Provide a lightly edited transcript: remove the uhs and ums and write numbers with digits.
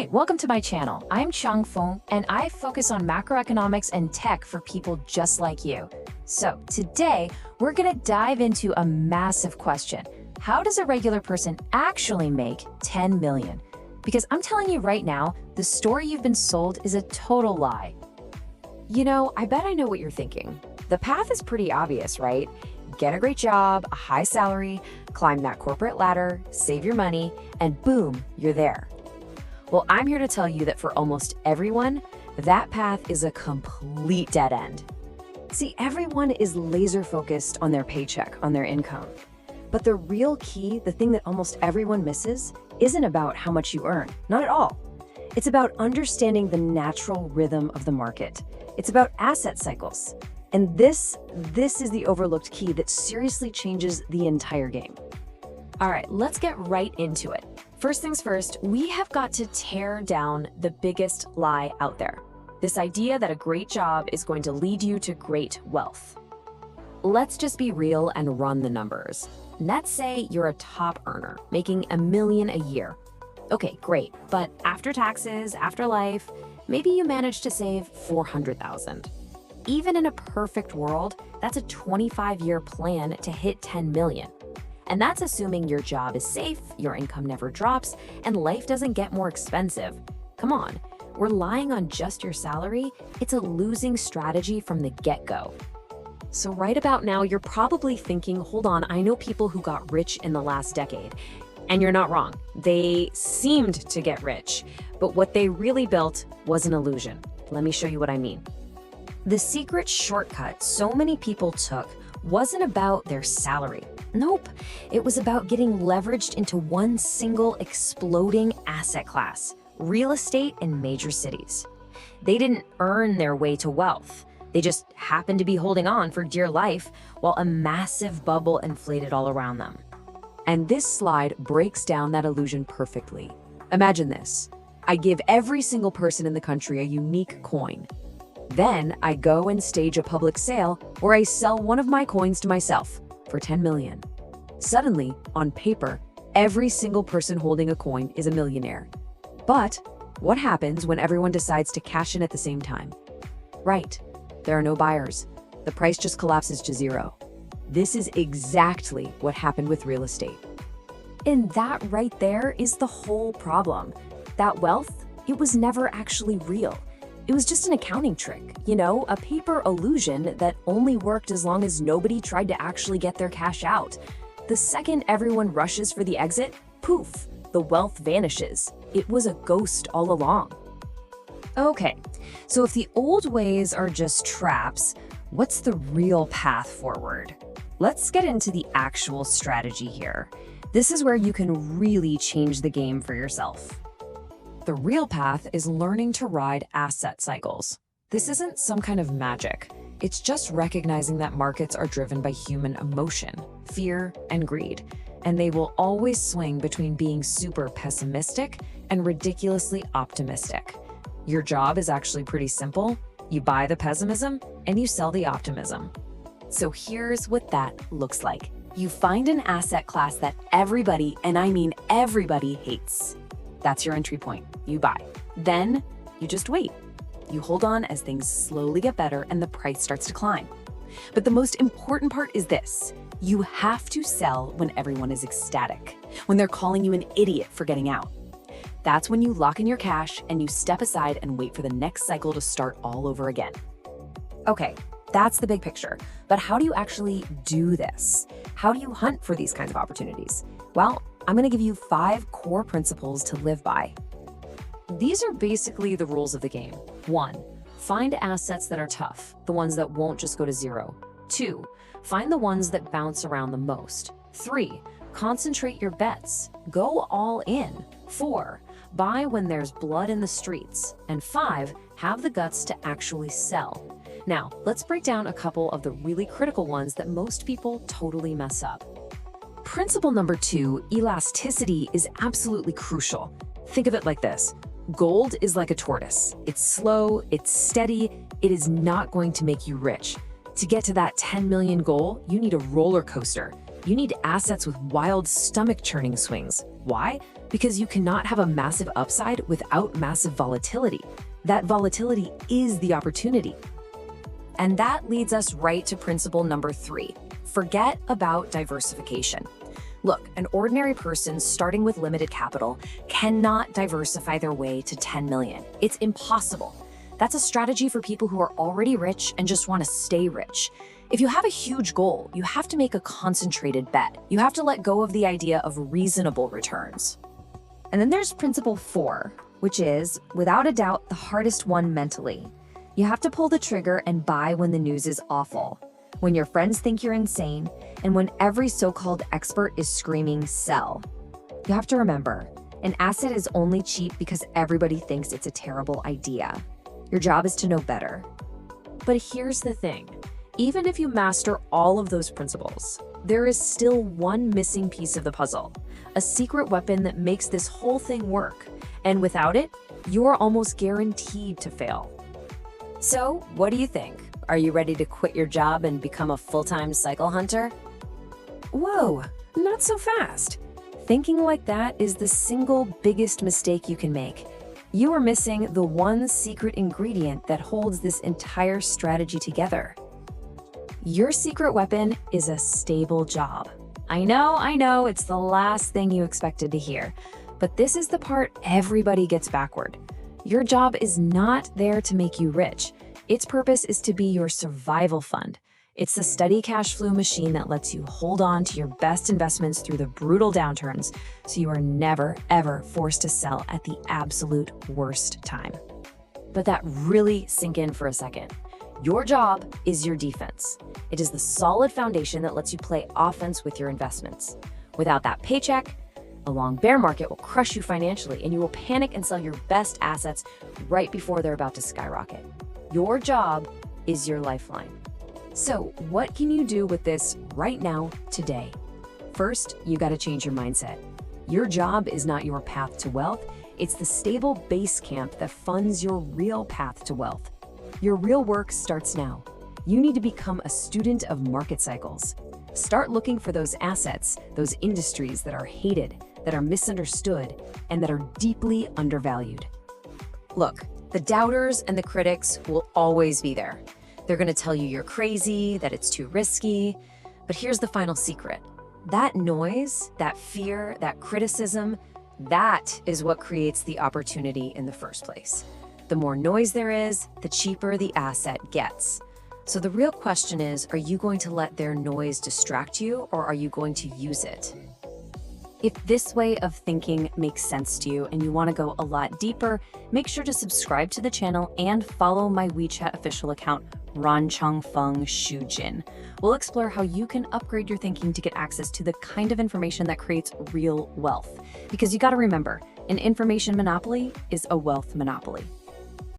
Hey, welcome to my channel. I'm Chang Feng, and I focus on macroeconomics and tech for people just like you. So today, we're gonna dive into a massive question. How does a regular person actually make 10 million? Because I'm telling you right now, the story you've been sold is a total lie. You know, I bet I know what you're thinking. The path is pretty obvious, right? Get a great job, a high salary, climb that corporate ladder, save your money, and boom, you're there. Well, I'm here to tell you that for almost everyone, that path is a complete dead end. See, everyone is laser focused on their paycheck, on their income. But the real key, the thing that almost everyone misses, isn't about how much you earn. Not at all. It's about understanding the natural rhythm of the market. It's about asset cycles. And this is the overlooked key that seriously changes the entire game. All right, let's get right into it. First things first, we have got to tear down the biggest lie out there. This idea that a great job is going to lead you to great wealth. Let's just be real and run the numbers. Let's say you're a top earner, making $1 million a year. Okay, great, but after taxes, after life, maybe you manage to save $400,000. Even in a perfect world, that's a 25-year plan to hit 10 million. And that's assuming your job is safe, your income never drops, and life doesn't get more expensive. Come on, relying on just your salary, it's a losing strategy from the get-go. So right about now, you're probably thinking, hold on, I know people who got rich in the last decade. And you're not wrong. They seemed to get rich, but what they really built was an illusion. Let me show you what I mean. The secret shortcut so many people took wasn't about their salary. Nope, it was about getting leveraged into one single exploding asset class, real estate in major cities. They didn't earn their way to wealth. They just happened to be holding on for dear life while a massive bubble inflated all around them. And this slide breaks down that illusion perfectly. Imagine this. I give every single person in the country a unique coin. Then I go and stage a public sale where I sell one of my coins to myself for 10 million. Suddenly, on paper, every single person holding a coin is a millionaire. But what happens when everyone decides to cash in at the same time? Right, there are no buyers. The price just collapses to zero. This is exactly what happened with real estate. And that right there is the whole problem. That wealth, it was never actually real. It was just an accounting trick, you know, a paper illusion that only worked as long as nobody tried to actually get their cash out. The second everyone rushes for the exit, poof, the wealth vanishes. It was a ghost all along. Okay, so if the old ways are just traps, what's the real path forward? Let's get into the actual strategy here. This is where you can really change the game for yourself. The real path is learning to ride asset cycles. This isn't some kind of magic. It's just recognizing that markets are driven by human emotion, fear, and greed, and they will always swing between being super pessimistic and ridiculously optimistic. Your job is actually pretty simple. You buy the pessimism and you sell the optimism. So here's what that looks like. You find an asset class that everybody, and I mean everybody, hates. That's your entry point. You buy. Then you just wait. You hold on as things slowly get better and the price starts to climb. But the most important part is this. You have to sell when everyone is ecstatic, when they're calling you an idiot for getting out. That's when you lock in your cash and you step aside and wait for the next cycle to start all over again. Okay, that's the big picture. But how do you actually do this? How do you hunt for these kinds of opportunities? Well, I'm going to give you 5 core principles to live by. These are basically the rules of the game. 1, find assets that are tough, the ones that won't just go to zero. 2, find the ones that bounce around the most. 3, concentrate your bets. Go all in. 4, buy when there's blood in the streets. And 5, have the guts to actually sell. Now, let's break down a couple of the really critical ones that most people totally mess up. Principle number 2, elasticity, is absolutely crucial. Think of it like this. Gold is like a tortoise. It's slow, it's steady, it is not going to make you rich. To get to that 10 million goal, you need a roller coaster. You need assets with wild stomach-churning swings. Why? Because you cannot have a massive upside without massive volatility. That volatility is the opportunity. And that leads us right to principle number 3. Forget about diversification. Look, an ordinary person starting with limited capital cannot diversify their way to 10 million. It's impossible. That's a strategy for people who are already rich and just want to stay rich. If you have a huge goal, you have to make a concentrated bet. You have to let go of the idea of reasonable returns. And then there's principle 4, which is, without a doubt, the hardest one mentally. You have to pull the trigger and buy when the news is awful, when your friends think you're insane, and when every so-called expert is screaming, sell. You have to remember, an asset is only cheap because everybody thinks it's a terrible idea. Your job is to know better. But here's the thing. Even if you master all of those principles, there is still one missing piece of the puzzle, a secret weapon that makes this whole thing work. And without it, you're almost guaranteed to fail. So, what do you think? Are you ready to quit your job and become a full-time cycle hunter? Whoa, not so fast. Thinking like that is the single biggest mistake you can make. You are missing the one secret ingredient that holds this entire strategy together. Your secret weapon is a stable job. I know, it's the last thing you expected to hear, but this is the part everybody gets backward. Your job is not there to make you rich. Its purpose is to be your survival fund. It's the steady cash flow machine that lets you hold on to your best investments through the brutal downturns, so you are never, ever forced to sell at the absolute worst time. But that really sink in for a second. Your job is your defense. It is the solid foundation that lets you play offense with your investments. Without that paycheck, a long bear market will crush you financially, and you will panic and sell your best assets right before they're about to skyrocket. Your job is your lifeline. So, what can you do with this right now, today? First, you got to change your mindset. Your job is not your path to wealth. It's the stable base camp that funds your real path to wealth. Your real work starts now. You need to become a student of market cycles. Start looking for those assets, those industries that are hated, that are misunderstood, and that are deeply undervalued. Look, the doubters and the critics will always be there. They're going to tell you you're crazy, that it's too risky. But here's the final secret. That noise, that fear, that criticism, that is what creates the opportunity in the first place. The more noise there is, the cheaper the asset gets. So the real question is, are you going to let their noise distract you, or are you going to use it? If this way of thinking makes sense to you and you want to go a lot deeper, make sure to subscribe to the channel and follow my WeChat official account, Ranchangfeng Shujin. We'll explore how you can upgrade your thinking to get access to the kind of information that creates real wealth. Because you got to remember, an information monopoly is a wealth monopoly.